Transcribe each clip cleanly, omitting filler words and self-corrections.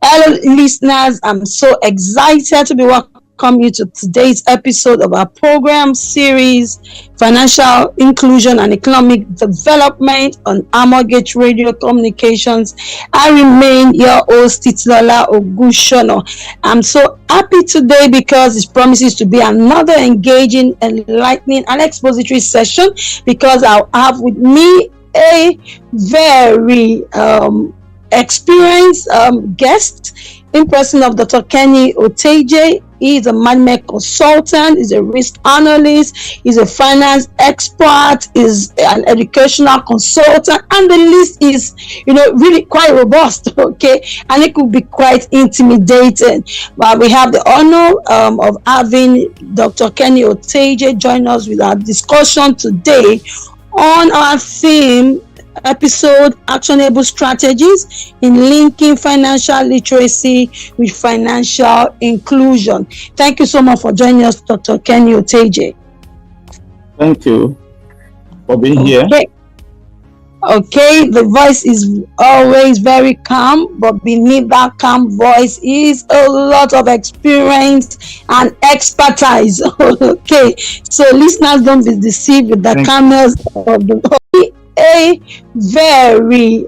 Hello, listeners. I'm so excited to be welcoming you to today's episode of our program series, Financial Inclusion and Economic Development on Amorgate Radio Communications. I remain your host, Titilola Ogushono. I'm so happy today because it promises to be another engaging, enlightening, and expository session because I'll have with me a very experienced guest in person of Dr. Kenny Oteje. He is a management consultant, he's a risk analyst, he's a finance expert, he's an educational consultant, and the list is, really quite robust, okay? And it could be quite intimidating. But we have the honor of having Dr. Kenny Oteje join us with our discussion today on our theme episode, actionable strategies in linking financial literacy with financial inclusion. Thank you so much for joining us, Dr. Kenny Oteje. Thank you for being here. Okay, the voice is always very calm, but beneath that calm voice is a lot of experience and expertise. Okay, so listeners, don't be deceived with the calmness of the a very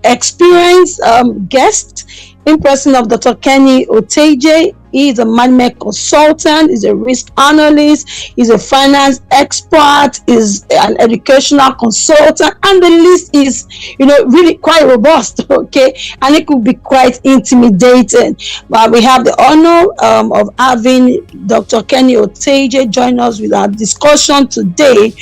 experienced guest in person of Dr. Kenny Oteje. He is a management consultant, he's a risk analyst, he's a finance expert, he's an educational consultant, and the list is, really quite robust, okay? And it could be quite intimidating. But we have the honor of having Dr. Kenny Oteje join us with our discussion today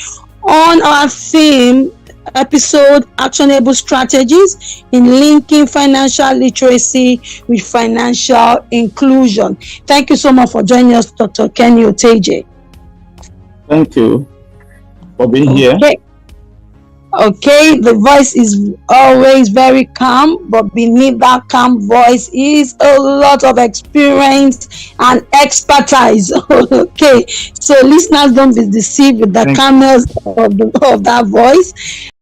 on our theme episode, actionable strategies in linking financial literacy with financial inclusion. Thank you so much for joining us, Dr. Kenny Oteje. Thank you for being here. Okay, the voice is always very calm, but beneath that calm voice is a lot of experience and expertise. Okay, so listeners, don't be deceived with the calmness of that voice.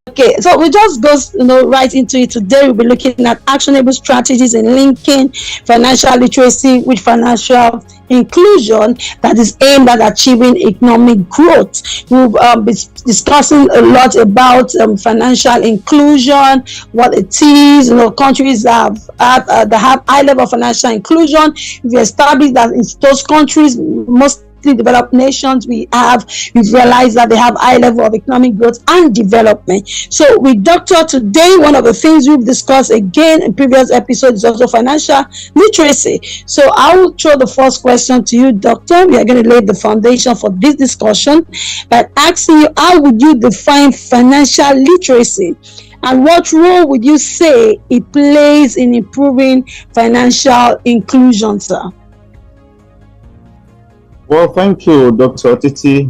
Okay, so we just go right into it. Today we'll be looking at actionable strategies in linking financial literacy with financial inclusion that is aimed at achieving economic growth. We'll be discussing a lot about financial inclusion, what it is. Countries that have high level of financial inclusion. We established that in those countries, most developed nations, we've realized that they have high level of economic growth and development. So with Doctor today, one of the things we've discussed again in previous episodes is also financial literacy. So I will throw the first question to you, Doctor. We are going to lay the foundation for this discussion by asking you, how would you define financial literacy? And what role would you say it plays in improving financial inclusion, sir? Well, thank you, Dr. Titi.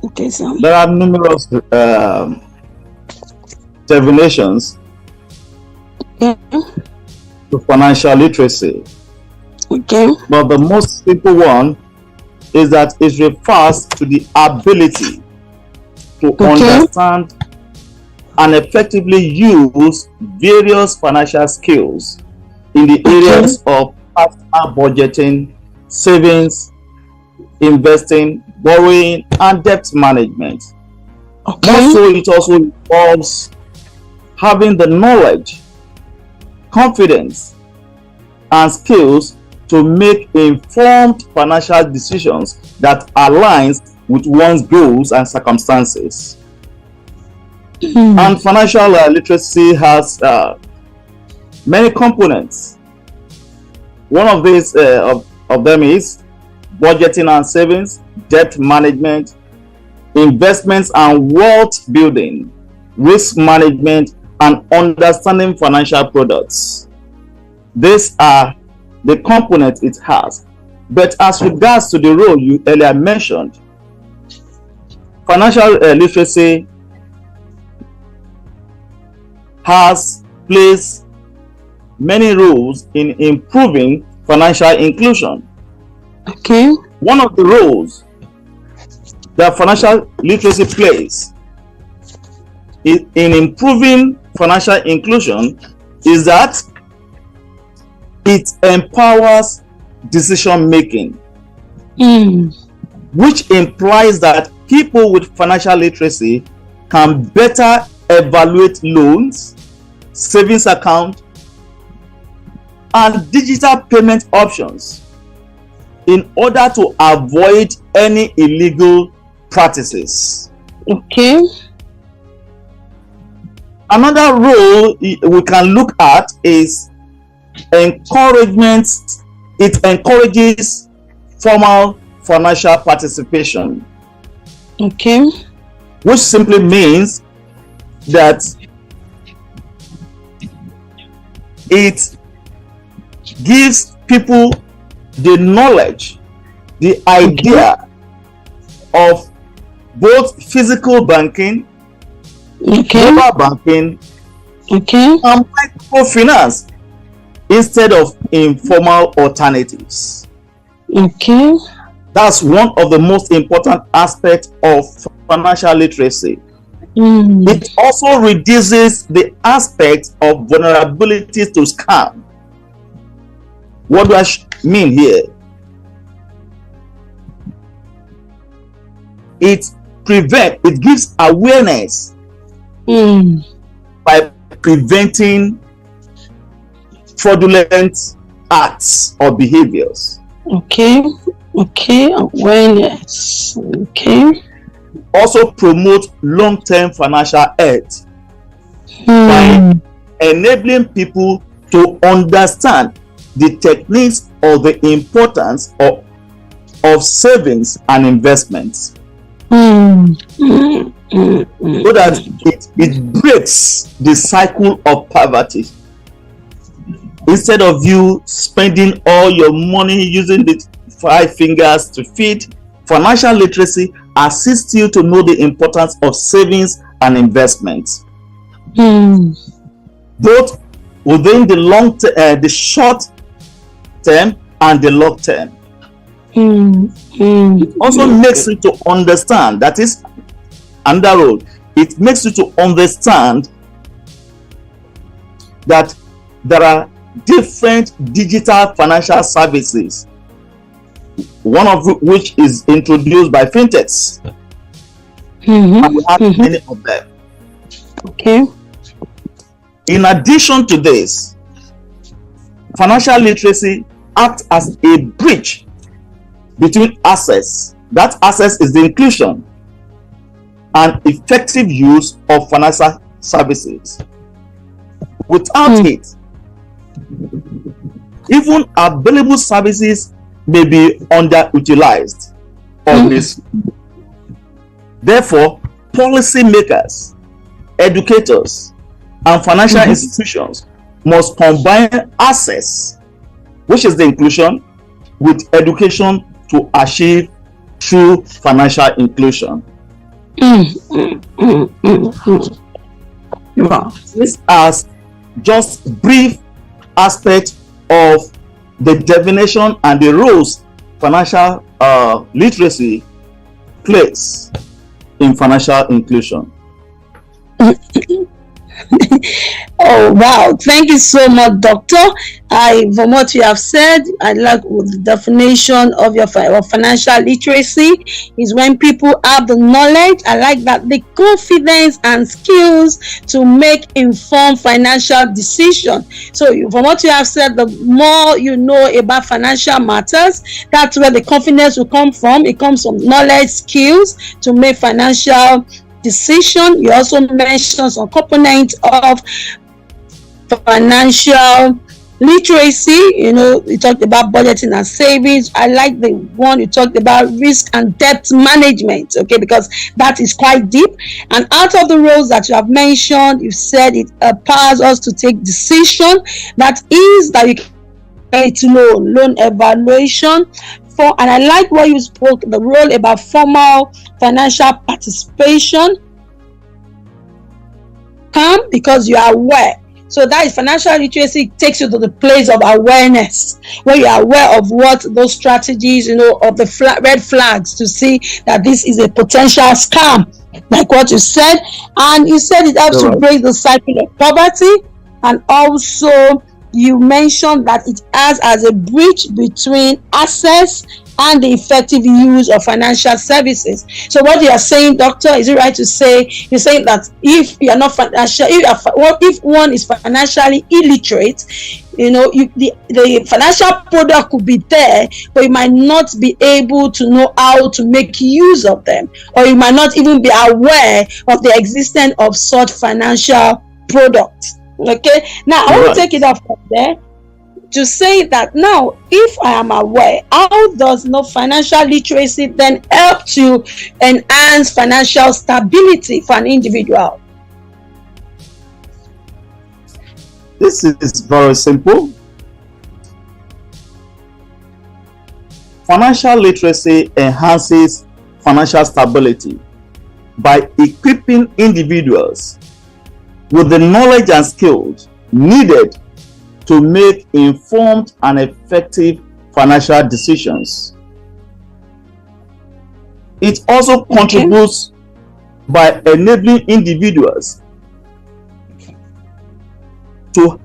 Okay, sir. There are numerous definitions to financial literacy. Okay. But the most simple one is that it refers to the ability to understand and effectively use various financial skills in the areas of personal budgeting, savings, investing, borrowing, and debt management. Also, it also involves having the knowledge, confidence, and skills to make informed financial decisions that aligns with one's goals and circumstances. And financial literacy has many components. One of these of them is budgeting and savings, debt management, investments and wealth building, risk management, and understanding financial products. These are the components it has. But as regards to the role you earlier mentioned, financial literacy plays many roles in improving financial inclusion. Okay. One of the roles that financial literacy plays in improving financial inclusion is that it empowers decision making, which implies that people with financial literacy can better evaluate loans, savings account, and digital payment options in order to avoid any illegal practices. Okay. Another role we can look at is encouragement. It encourages formal financial participation. Okay. Which simply means that it gives people the knowledge, the idea of both physical banking, mobile banking, and microfinance instead of informal alternatives. Okay. That's one of the most important aspects of financial literacy. It also reduces the aspect of vulnerability to scam. What do I mean here? It gives awareness by preventing fraudulent acts or behaviors. Okay, awareness. Okay. Also promote long-term financial health by enabling people to understand the techniques or the importance of savings and investments, so that it breaks the cycle of poverty. Instead of you spending all your money using the 5 fingers to feed, financial literacy assists you to know the importance of savings and investments, both within the short term and the long term. It also makes you to understand, that is another role, it makes you to understand that there are different digital financial services, one of which is introduced by fintechs. And we have many of them. Okay. In addition to this, financial literacy acts as a bridge between access. That access is the inclusion and effective use of financial services. Without it, even available services may be underutilized or misused. Therefore, policymakers, educators, and financial institutions must combine access, which is the inclusion, with education to achieve true financial inclusion. This as just brief aspects of the definition and the roles financial literacy plays in financial inclusion. Oh wow, thank you so much, Doctor. From what you have said, I like the definition of your financial literacy is when people have the knowledge, I like that, the confidence and skills to make informed financial decisions. So from what you have said, the more you know about financial matters, that's where the confidence will come from. It comes from knowledge, skills to make financial decision. You also mentioned some components of financial literacy. You talked about budgeting and savings. I like the one you talked about risk and debt management, okay, because that is quite deep. And out of the roles that you have mentioned, you said it empowers us to take decision. That is that you can to loan evaluation. And I like what you spoke, the role about formal financial participation, because you are aware. So that is financial literacy, takes you to the place of awareness, where you are aware of what those strategies, of the red flags to see that this is a potential scam, like what you said. And you said it helps to break the cycle of poverty and also you mentioned that it has as a bridge between access and the effective use of financial services. So what you are saying, doctor, is it right to say you're saying that if you are not financial, if one is financially illiterate, the financial product could be there, but you might not be able to know how to make use of them, or you might not even be aware of the existence of such financial products. Okay, now I want to take it off from there to say that now, if I am aware, how does financial literacy then help to enhance financial stability for an individual? This is very simple. Financial literacy enhances financial stability by equipping individuals with the knowledge and skills needed to make informed and effective financial decisions. It also contributes by enabling individuals to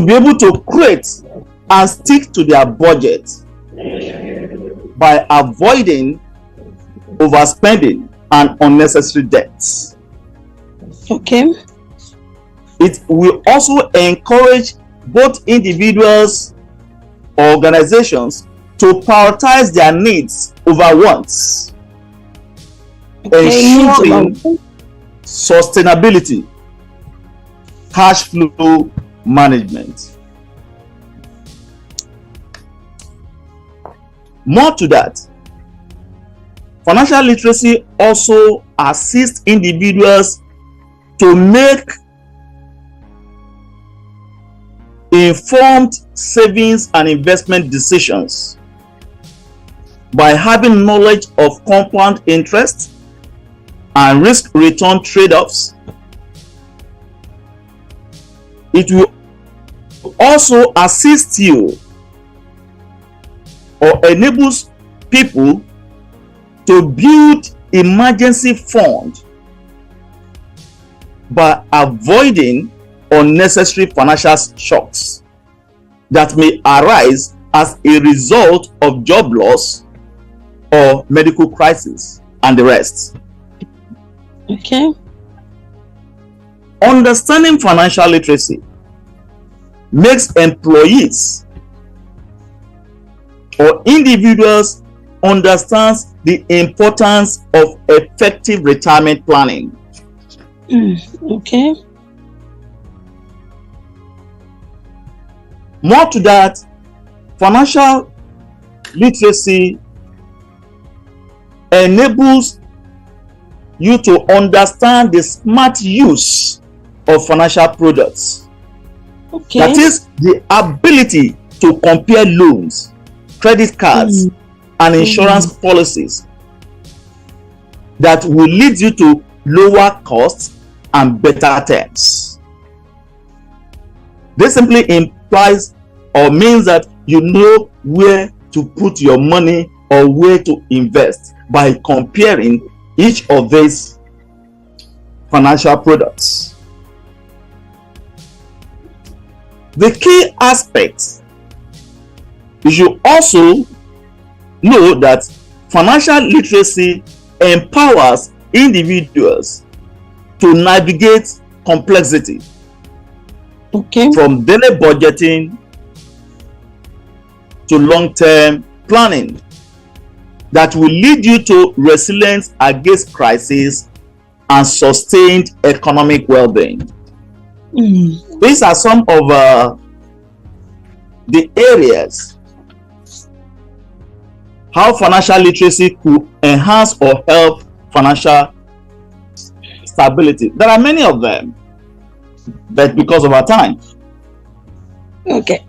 be able to create and stick to their budget by avoiding overspending and unnecessary debts. Okay. It will also encourage both individuals or organizations to prioritize their needs over wants, ensuring sustainability, cash flow management. More to that, financial literacy also assists individuals to make informed savings and investment decisions by having knowledge of compound interest and risk return trade-offs. It will also assist you or enables people to build emergency fund by avoiding unnecessary financial shocks that may arise as a result of job loss or medical crisis and the rest. Okay. Understanding financial literacy makes employees or individuals understands the importance of effective retirement planning. Okay. More to that, financial literacy enables you to understand the smart use of financial products. Okay. That is the ability to compare loans, credit cards, and insurance policies that will lead you to lower costs and better terms. This simply implies or means that you know where to put your money or where to invest by comparing each of these financial products. The key aspects, you should also know that financial literacy empowers individuals to navigate complexity. Okay. From daily budgeting to long-term planning that will lead you to resilience against crisis and sustained economic well-being. These are some of the areas how financial literacy could enhance or help financial stability. There are many of them, but because of our time. Okay.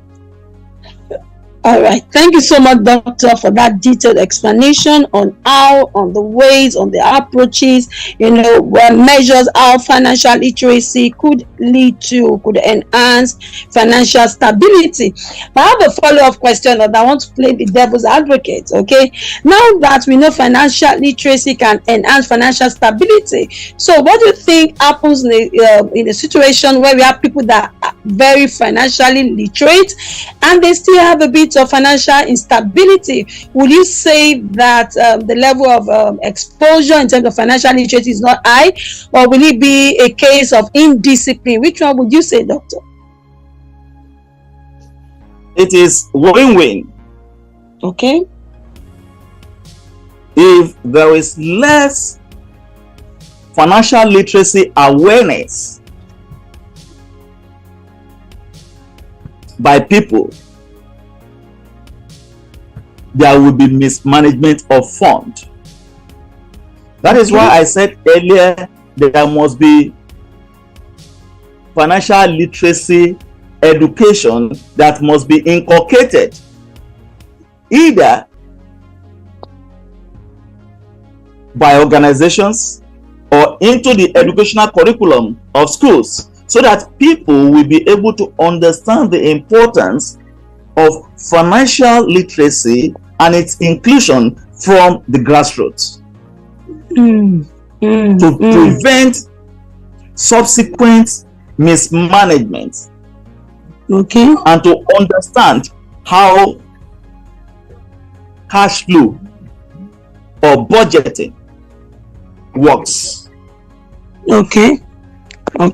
All right. Thank you so much, Doctor, for that detailed explanation on how, on the ways, on the approaches, what measures how financial literacy could lead to, could enhance financial stability. But I have a follow-up question that I want to play the devil's advocate. Okay. Now that we know financial literacy can enhance financial stability, so what do you think happens in a situation where we have people that are very financially literate and they still have a bit of financial instability? Would you say that the level of exposure in terms of financial literacy is not high, or will it be a case of indiscipline? Which one would you say, Doctor? It is win-win. Okay. If there is less financial literacy awareness by people, there will be mismanagement of fund. That is why I said earlier there must be financial literacy education that must be inculcated either by organizations or into the educational curriculum of schools, so that people will be able to understand the importance of financial literacy and its inclusion from the grassroots to prevent subsequent mismanagement, and to understand how cash flow or budgeting works. Okay. All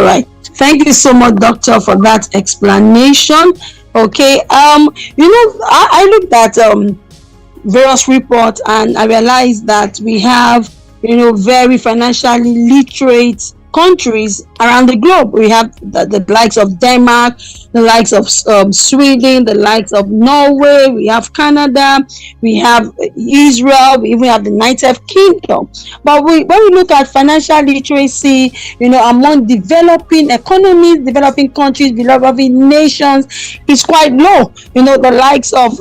right. Thank you so much, Doctor, for that explanation. Okay. I looked at various reports and I realized that we have, very financially literate countries around the globe. We have the likes of Denmark, the likes of Sweden, the likes of Norway, we have Canada, we have Israel, we even have the United Kingdom. But when we look at financial literacy, among developing economies, developing countries, developing nations, is quite low. The likes of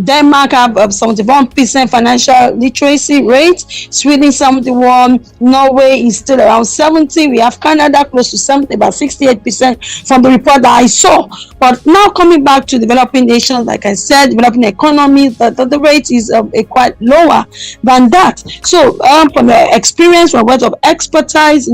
Denmark have 71% financial literacy rate, Sweden 71, Norway is still around 70, we have Canada close to 70, about 68% from the report that I saw. But now coming back to developing nations, like I said, developing economies, the rate is quite lower than that. So from the experience, from words of expertise,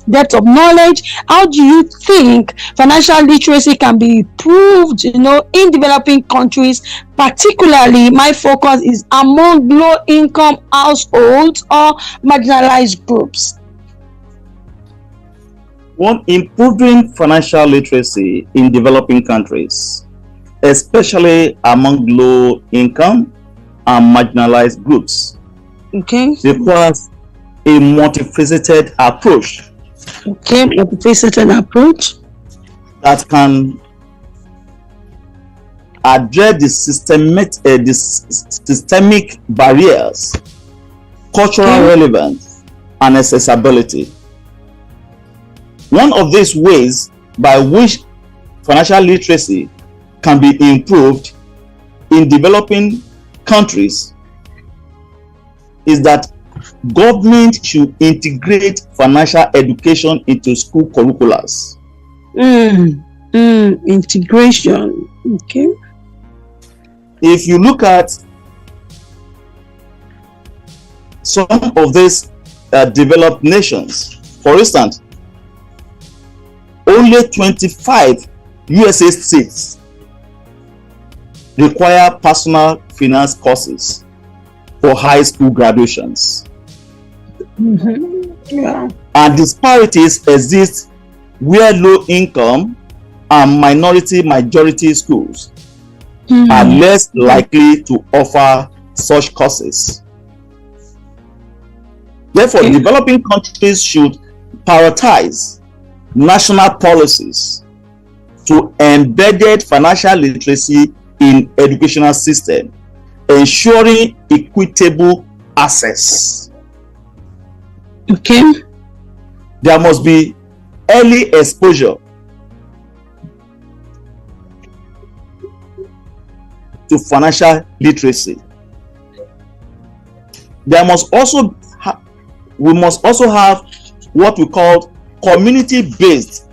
depth of knowledge, how do you think financial literacy can be improved, in developing countries? Particularly, my focus is among low-income households or marginalized groups. One, improving financial literacy in developing countries, especially among low income and marginalized groups, requires a multifaceted approach. Multifaceted approach that can address the systemic barriers, cultural relevance, and accessibility. One of these ways by which financial literacy can be improved in developing countries is that government should integrate financial education into school curriculums. Integration. Okay. If you look at some of these developed nations, for instance, only 25 USA states require personal finance courses for high school graduations. And disparities exist where low income and majority schools are less likely to offer such courses. Therefore, developing countries should prioritize national policies to embedded financial literacy in educational system, ensuring equitable access. There must be early exposure to financial literacy. There must also we must also have what we call community-based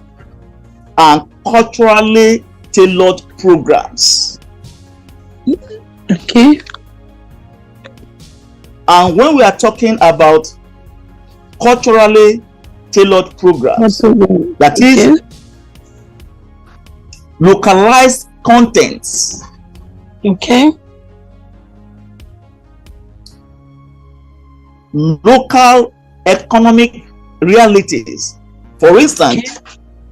and culturally tailored programs. Okay. And when we are talking about culturally tailored programs, that is localized contents. Okay. Local economic realities. For instance,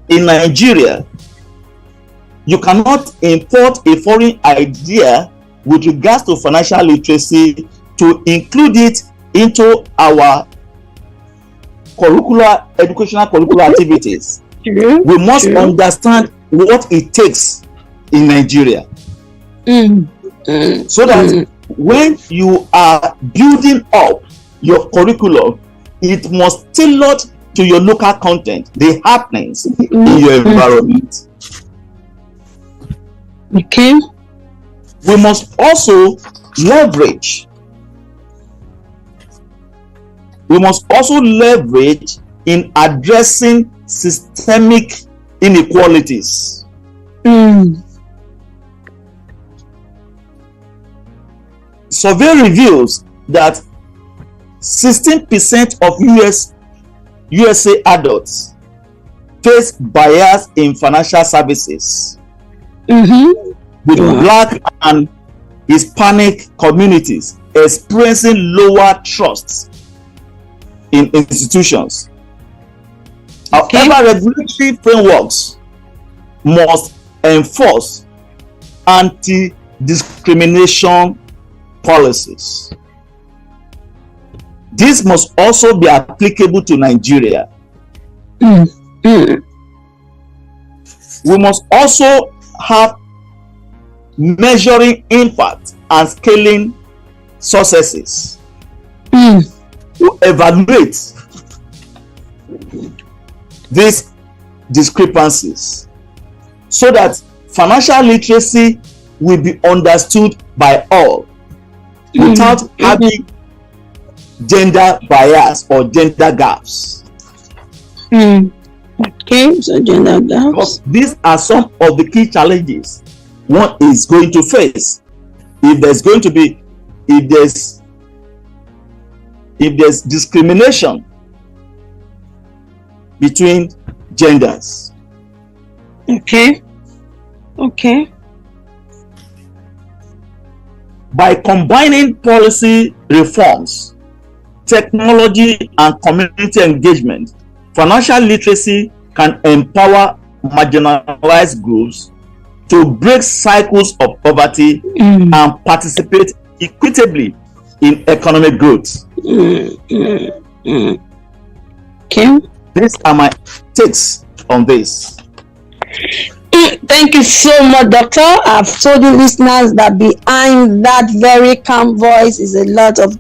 in Nigeria, you cannot import a foreign idea with regards to financial literacy to include it into our educational curricular activities. We must understand what it takes in Nigeria. So that when you are building up your curriculum, it must tailor to your local content, the happenings in your environment. Okay. We must also leverage. We must also leverage in addressing systemic inequalities. Survey reveals that 16% of USA adults face bias in financial services, with Black and Hispanic communities experiencing lower trusts in institutions. However, regulatory frameworks must enforce anti-discrimination policies. This must also be applicable to Nigeria. We must also have measuring impact and scaling successes to evaluate these discrepancies so that financial literacy will be understood by all without having gender bias or gender gaps. Okay, so gender gaps. Because these are some of the key challenges one is going to face if there's discrimination between genders. Okay. By combining policy reforms, technology, and community engagement, financial literacy can empower marginalized groups to break cycles of poverty and participate equitably in economic growth. Okay. These are my takes on this. Thank you so much, Doctor. I've told you listeners that behind that very calm voice is a lot of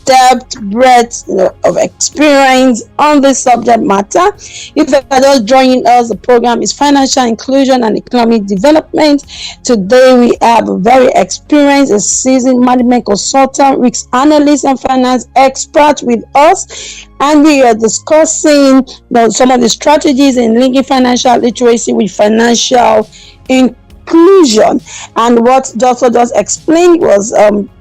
depth, breadth of experience on this subject matter. If you're just joining us, the program is Financial Inclusion and Economic Development. Today we have a very experienced, a seasoned management consultant, risk analyst, and finance expert with us. And we are discussing some of the strategies in linking financial literacy with financial inclusion. And what Doctor just explained was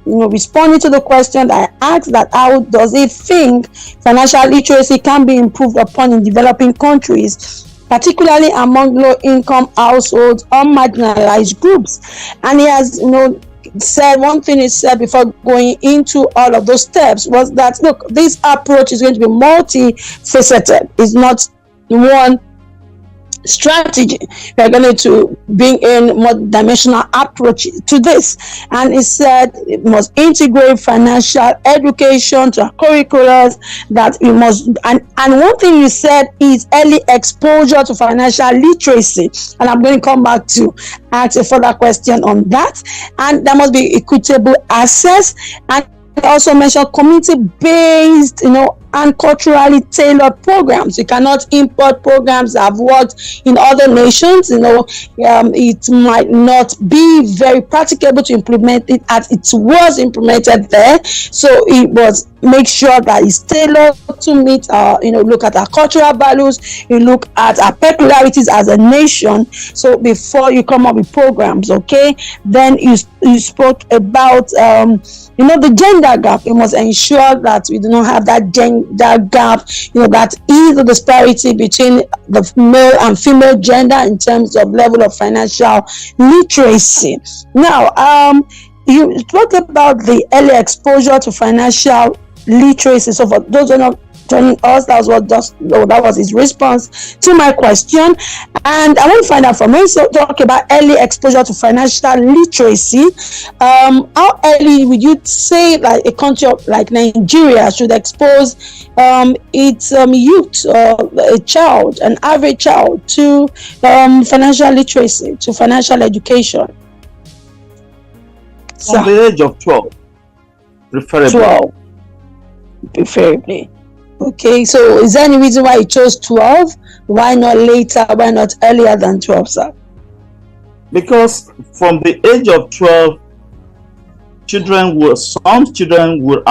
responding to the question that I asked, that how does he think financial literacy can be improved upon in developing countries, particularly among low-income households or marginalized groups. And he has said one thing he said before going into all of those steps was that, look, this approach is going to be multifaceted. It's not one strategy. We are going to bring in more dimensional approach to this. And he said it must integrate financial education to our curriculums, that we must, and one thing you said is early exposure to financial literacy. And I'm going to come back to ask a further question on that. And there must be equitable access, and also mention community-based, and culturally tailored programs. You cannot import programs that have worked in other nations. It might not be very practicable to implement it as it was implemented there. So it was make sure that it's tailored to meet our, look at our cultural values, you look at our peculiarities as a nation. So before you come up with programs, okay, then you spoke about the gender gap. You must ensure that we do not have that gender gap, that is the disparity between the male and female gender in terms of level of financial literacy. Now, you talked about the early exposure to financial literacy. So for those who are not joining us, that was his response to my question. And I want to find out from him. So talk about early exposure to financial literacy. How early would you say like a country like Nigeria should expose its youth, an average child, to financial literacy, to financial education? From the age of 12, preferably. 12. Preferably. Okay, so is there any reason why you chose 12? Why not later? Why not earlier than 12, sir? Because from the age of 12, some children would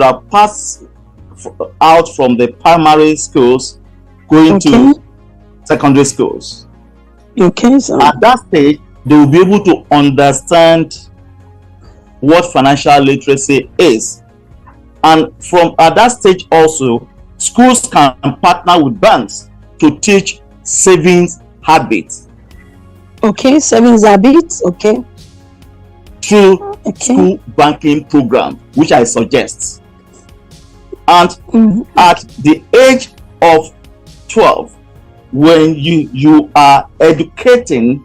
have passed out from the primary schools going to secondary schools. Okay, so at that stage, they will be able to understand what financial literacy is. And at that stage also, schools can partner with banks to teach savings habits. Okay, savings habits, okay. Through school banking program, which I suggest. And at the age of 12, when you are educating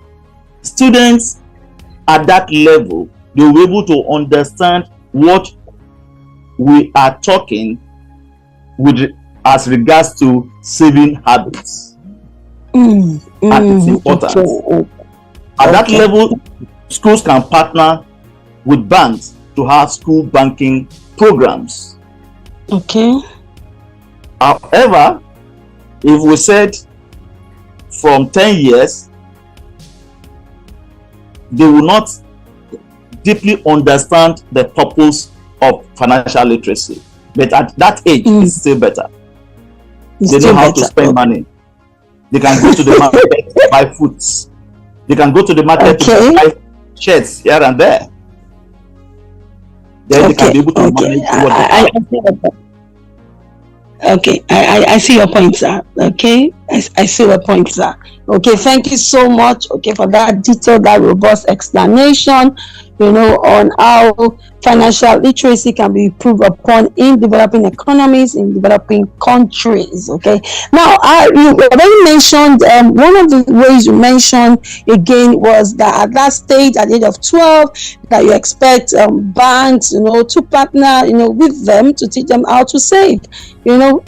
students at that level, they will be able to understand what we are talking with as regards to saving habits. And it's important. At that level, schools can partner with banks to have school banking programs. Okay. However, if we said from 10 years, they will not deeply understand the purpose of financial literacy. But at that age, it's still better. They know how to spend money. They can go to the market to buy foods. They can go to the market to buy shirts here and there. Then they can be able to manage what Okay, I see your point, sir. Okay, I see your point, sir. Okay, thank you so much. Okay, for that detailed, that robust explanation, on how financial literacy can be improved upon in developing economies, in developing countries. Okay, now you already mentioned one of the ways you mentioned again was that at that stage, at the age of 12, that you expect banks, to partner, with them to teach them how to save,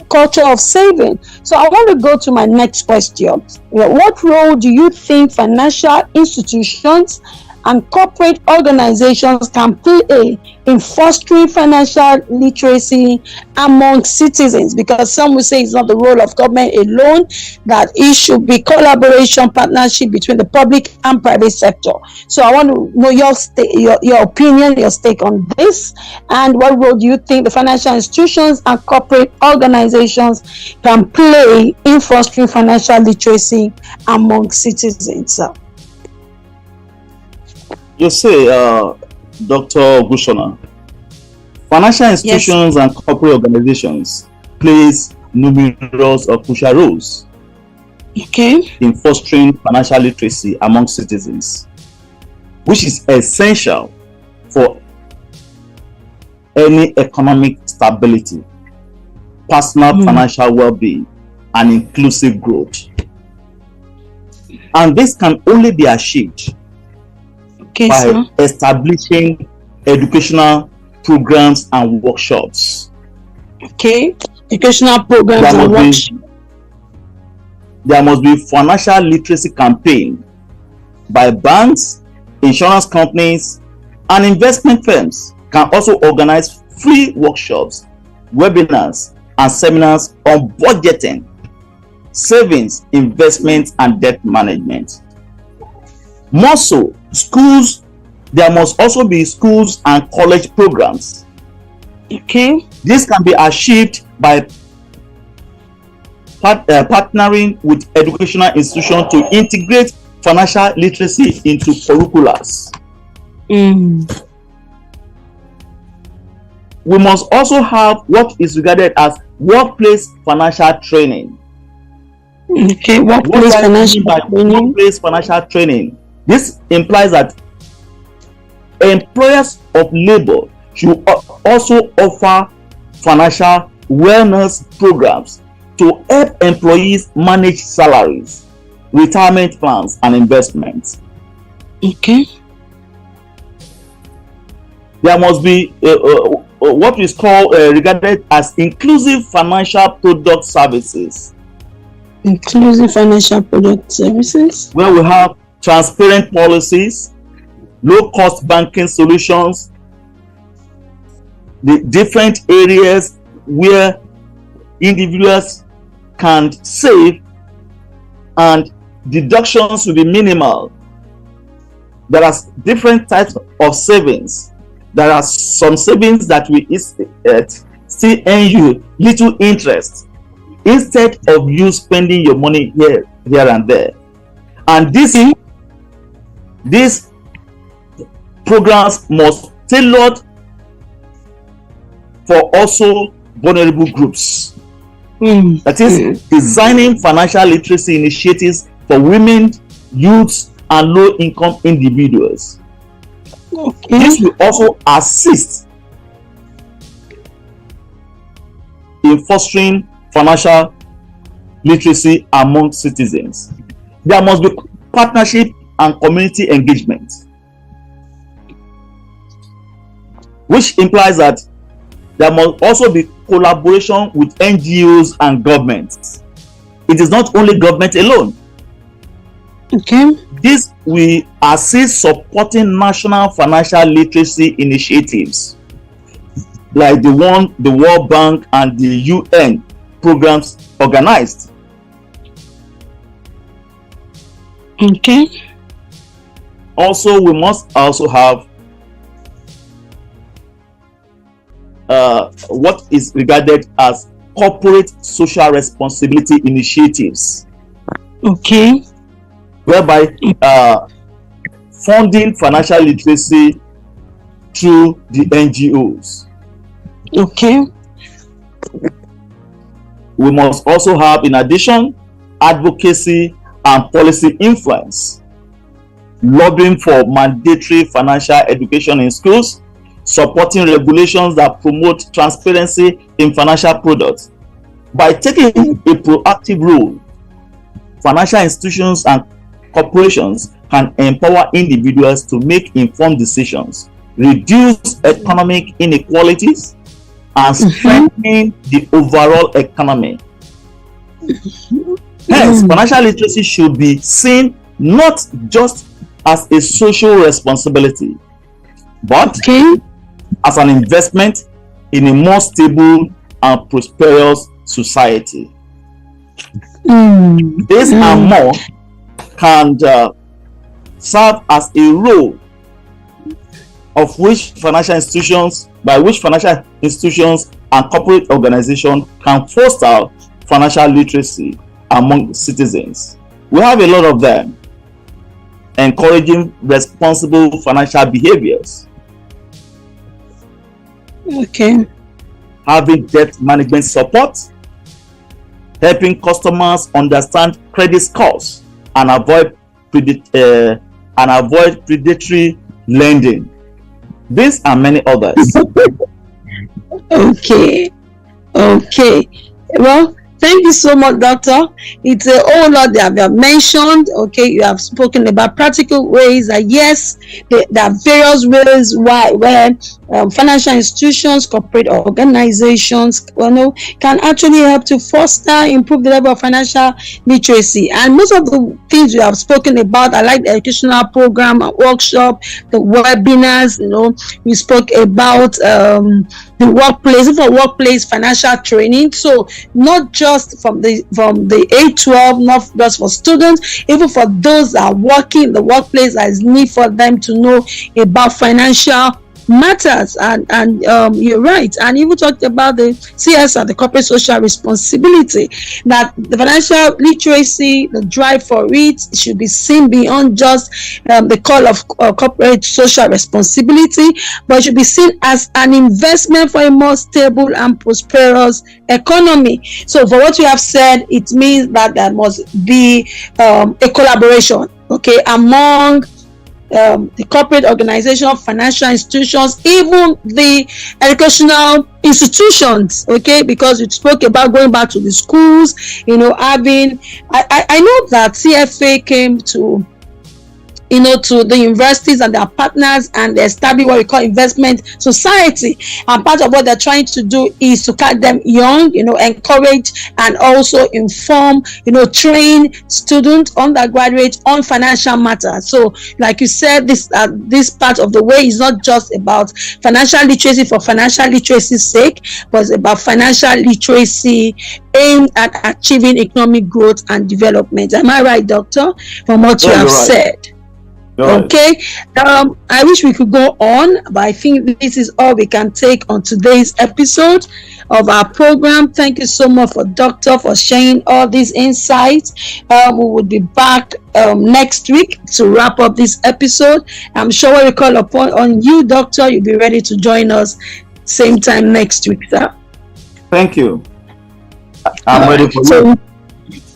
culture of saving. So I want to go to my next question. What role do you think financial institutions and corporate organizations can play in fostering financial literacy among citizens? Because some will say it's not the role of government alone, that it should be collaboration, partnership between the public and private sector. So I want to know your opinion, your stake on this, and what role do you think the financial institutions and corporate organizations can play in fostering financial literacy among citizens? You say, Dr. Gushona, financial institutions and corporate organizations plays numerous or crucial roles in fostering financial literacy among citizens, which is essential for any economic stability, personal financial well-being, and inclusive growth. And this can only be achieved by establishing educational programs and workshops. Educational programs and workshops. There must be financial literacy campaign by banks, insurance companies, and investment firms can also organize free workshops, webinars, and seminars on budgeting, savings, investments, and debt management. More so, schools, there must also be schools and college programs. Okay. This can be achieved by partnering with educational institutions to integrate financial literacy into curriculums. We must also have what is regarded as workplace financial training. Okay, workplace financial training. This implies that employers of labor should also offer financial wellness programs to help employees manage salaries, retirement plans, and investments. Okay. There must be what is called regarded as inclusive financial product services. Inclusive financial product services, where we have transparent policies, low-cost banking solutions, the different areas where individuals can save and deductions will be minimal. There are different types of savings. There are some savings that will still earn you little interest instead of you spending your money here and there. And these programs must tailored for also vulnerable groups. That is, designing financial literacy initiatives for women, youths, and low-income individuals. Okay. This will also assist in fostering financial literacy among citizens. There must be partnership and community engagement, which implies that there must also be collaboration with NGOs and governments. It is not only government alone. Okay. This will assist supporting national financial literacy initiatives like the one the World Bank and the UN programs organized. Okay. Also, we must also have what is regarded as corporate social responsibility initiatives. Okay. Whereby funding financial literacy through the NGOs. Okay. We must also have, in addition, advocacy and policy influence, lobbying for mandatory financial education in schools, supporting regulations that promote transparency in financial products. By taking a proactive role, financial institutions and corporations can empower individuals to make informed decisions, reduce economic inequalities, and strengthen the overall economy. Hence, financial literacy should be seen not just as a social responsibility, but as an investment in a more stable and prosperous society. This and more can serve as a role of which financial institutions and corporate organizations can foster financial literacy among citizens. We have a lot of them, encouraging responsible financial behaviors, having debt management support, helping customers understand credit scores and avoid predatory lending. These and many others. Okay. Well, thank you so much, Doctor. It's a whole lot that you have mentioned. Okay, you have spoken about practical ways that yes, there are various ways where financial institutions, corporate organizations, can actually help to foster, improve the level of financial literacy. And most of the things you have spoken about, I like the educational program, workshop, the webinars. You spoke about the workplace, for workplace financial training. So not just from the A12, not just for students, even for those that are working in the workplace, there is need for them to know about financial matters. And you're right. And you talked about the CSR, the corporate social responsibility, that the financial literacy, the drive for it should be seen beyond just the call of corporate social responsibility, but it should be seen as an investment for a more stable and prosperous economy. So for what you have said, it means that there must be a collaboration, okay, among the corporate organization, financial institutions, even the educational institutions, okay, because you spoke about going back to the schools, having, I know that CFA came to to the universities and their partners, and they established what we call investment society. And part of what they're trying to do is to catch them young, encourage and also inform, train students, undergraduates on financial matters. So, like you said, this part of the way is not just about financial literacy for financial literacy's sake, but it's about financial literacy aimed at achieving economic growth and development. Am I right, Doctor? From what you have said. Okay, I wish we could go on, but I think this is all we can take on today's episode of our program. Thank you so much for Doctor for sharing all these insights. We will be back next week to wrap up this episode. I'm sure when we call upon on you, Doctor, you'll be ready to join us same time next week, sir. Thank you. I'm ready for you.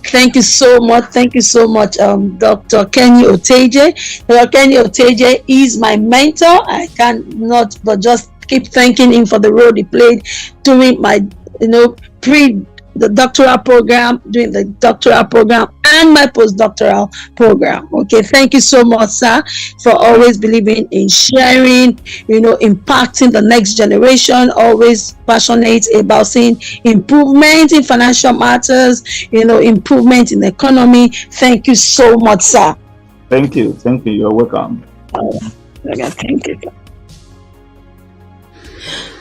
Thank you so much. Thank you so much, Dr. Kenny Oteje. Dr. Kenny Oteje is my mentor. I cannot but just keep thanking him for the role he played during my, the doctoral program, doing the doctoral program and my postdoctoral program. Okay, thank you so much, sir, for always believing in sharing, impacting the next generation, always passionate about seeing improvement in financial matters, improvement in the economy. Thank you so much, sir. Thank you. You're welcome. Okay, thank you.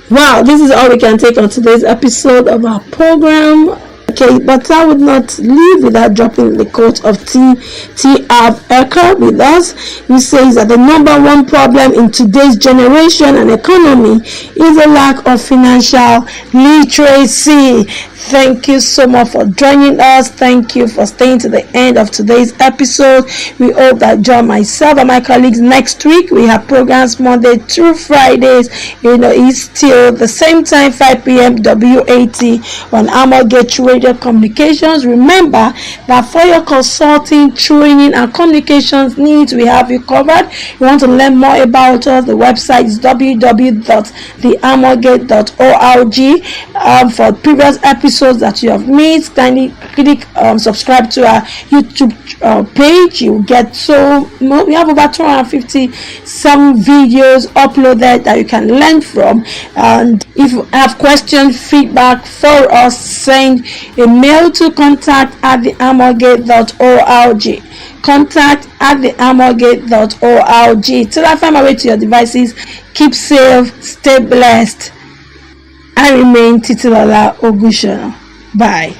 Wow, this is all we can take on today's episode of our program. Okay, but I would not leave without dropping the quote of T. Harv Eker with us. He says that the number one problem in today's generation and economy is a lack of financial literacy. Thank you so much for joining us. Thank you for staying to the end of today's episode. We hope that join myself and my colleagues next week. We have programs Monday through Fridays. It's still the same time, 5 p.m. WAT on Amalgate Radio Communications. Remember that for your consulting, training, and communications needs, we have you covered. If you want to learn more about us, the website is www.theamalgate.org. For previous episodes that you have missed, kindly click subscribe to our YouTube page. You get we have over 257 videos uploaded that you can learn from. And if you have questions, feedback for us, send a mail to contact@theamalgate.org. contact@theamalgate.org. Till I find my way to your devices, keep safe, stay blessed. I remain Titilola Ogunshola. Bye.